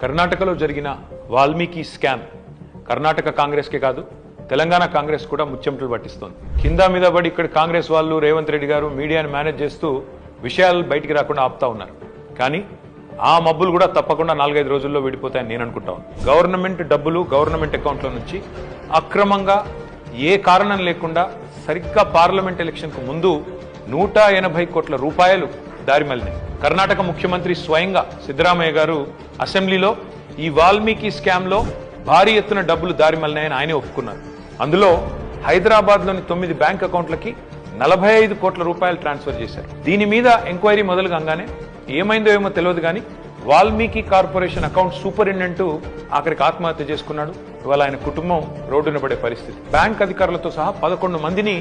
కర్ణాటకలో జరిగిన వాల్మీకి స్కామ్ కర్ణాటక కాంగ్రెస్కే కాదు తెలంగాణ కాంగ్రెస్ కూడా ముచ్చెమటలు పట్టిస్తోంది. కింద మీద పడి ఇక్కడ కాంగ్రెస్ వాళ్ళు రేవంత్ రెడ్డి గారు మీడియాను మేనేజ్ చేస్తూ విషయాలు బయటికి రాకుండా ఆపుతా ఉన్నారు. కానీ ఆ మబ్బులు కూడా తప్పకుండా 4-5 రోజుల్లో విడిపోతాయని నేను అనుకుంటాను. గవర్నమెంట్ డబ్బులు గవర్నమెంట్ అకౌంట్ల నుంచి అక్రమంగా ఏ కారణం లేకుండా సరిగ్గా పార్లమెంట్ ఎలక్షన్కు ముందు 180 కోట్ల రూపాయలు దారిమల్లినాయి. కర్ణాటక ముఖ్యమంత్రి స్వయంగా సిద్ధరామయ్య గారు అసెంబ్లీలో ఈ వాల్మీకి స్కామ్ లో భారీ ఎత్తున డబ్బులు దారిమల్లినాయని ఆయనే ఒప్పుకున్నారు. అందులో హైదరాబాద్ లోని 9 బ్యాంక్ అకౌంట్లకి 45 కోట్ల రూపాయలు ట్రాన్స్ఫర్ చేశారు. దీని మీద ఎంక్వైరీ మొదలు కాగానే ఏమైందో ఏమో తెలియదు కానీ వాల్మీకి కార్పొరేషన్ అకౌంట్ సూపరింటెండెంట్ ఆఖరికి ఆత్మహత్య చేసుకున్నాడు. ఇవాళ ఆయన కుటుంబం రోడ్డున పడే పరిస్థితి. బ్యాంక్ అధికారులతో సహా 11 మందిని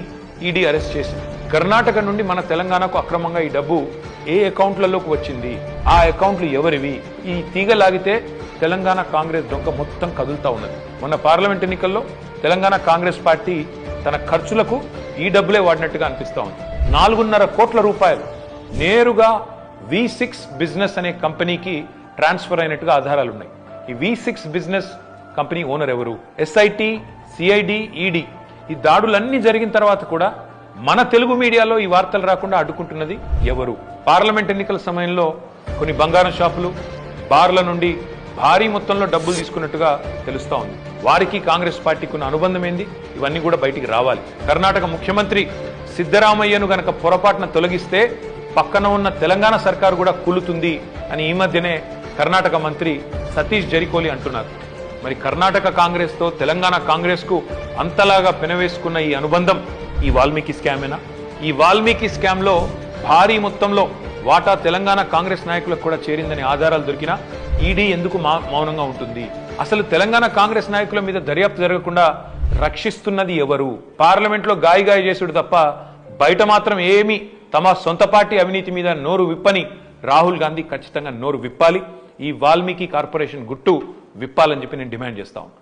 ఈడీ అరెస్ట్ చేసింది. కర్ణాటక నుండి మన తెలంగాణకు అక్రమంగా ఈ డబ్బు ఏ అకౌంట్లలోకి వచ్చింది, ఆ అకౌంట్లు ఎవరివి, ఈ తీగ లాగితే తెలంగాణ కాంగ్రెస్ డొంక మొత్తం కదులుతా ఉన్నది. మొన్న పార్లమెంట్ ఎన్నికల్లో తెలంగాణ కాంగ్రెస్ పార్టీ తన ఖర్చులకు ఈ డబ్బులే వాడినట్టుగా అనిపిస్తా ఉంది. 4.5 కోట్ల రూపాయలు నేరుగా V6 బిజినెస్ అనే కంపెనీకి ట్రాన్స్ఫర్ అయినట్టుగా ఆధారాలు ఉన్నాయి. ఈ V6 బిజినెస్ కంపెనీ ఓనర్ ఎవరు? SIT, CID, ED ఈ దాడులన్నీ జరిగిన తర్వాత కూడా మన తెలుగు మీడియాలో ఈ వార్తలు రాకుండా అడ్డుకుంటున్నది ఎవరు? పార్లమెంట్ ఎన్నికల సమయంలో కొన్ని బంగారం షాపులు, బార్ల నుండి భారీ మొత్తంలో డబ్బులు తీసుకున్నట్టుగా తెలుస్తా ఉంది. వారికి కాంగ్రెస్ పార్టీకి ఉన్న అనుబంధం ఏంది? ఇవన్నీ కూడా బయటికి రావాలి. కర్ణాటక ముఖ్యమంత్రి సిద్ధరామయ్యను గనక పొరపాటున తొలగిస్తే పక్కన ఉన్న తెలంగాణ సర్కారు కూడా కూలుతుంది అని ఈ మధ్యనే కర్ణాటక మంత్రి సతీష్ జరికోలి అంటున్నారు. మరి కర్ణాటక కాంగ్రెస్ తో తెలంగాణ కాంగ్రెస్ కు అంతలాగా పెనవేసుకున్న ఈ అనుబంధం ఈ వాల్మీకి స్కామేనా? ఈ వాల్మీకి స్కామ్ లో భారీ మొత్తంలో వాటా తెలంగాణ కాంగ్రెస్ నాయకులకు కూడా చేరిందని ఆధారాలు దొరికినా ఈడీ ఎందుకు మౌనంగా ఉంటుంది? అసలు తెలంగాణ కాంగ్రెస్ నాయకుల మీద దర్యాప్తు జరగకుండా రక్షిస్తున్నది ఎవరు? పార్లమెంట్ లో గాయ చేసుడు తప్ప బయట మాత్రం ఏమీ తమ సొంత పార్టీ అవినీతి మీద నోరు విప్పని రాహుల్ గాంధీ ఖచ్చితంగా నోరు విప్పాలి. ఈ వాల్మీకి కార్పొరేషన్ గుట్టు విప్పాలని చెప్పి నేను డిమాండ్ చేస్తా ఉన్నాను.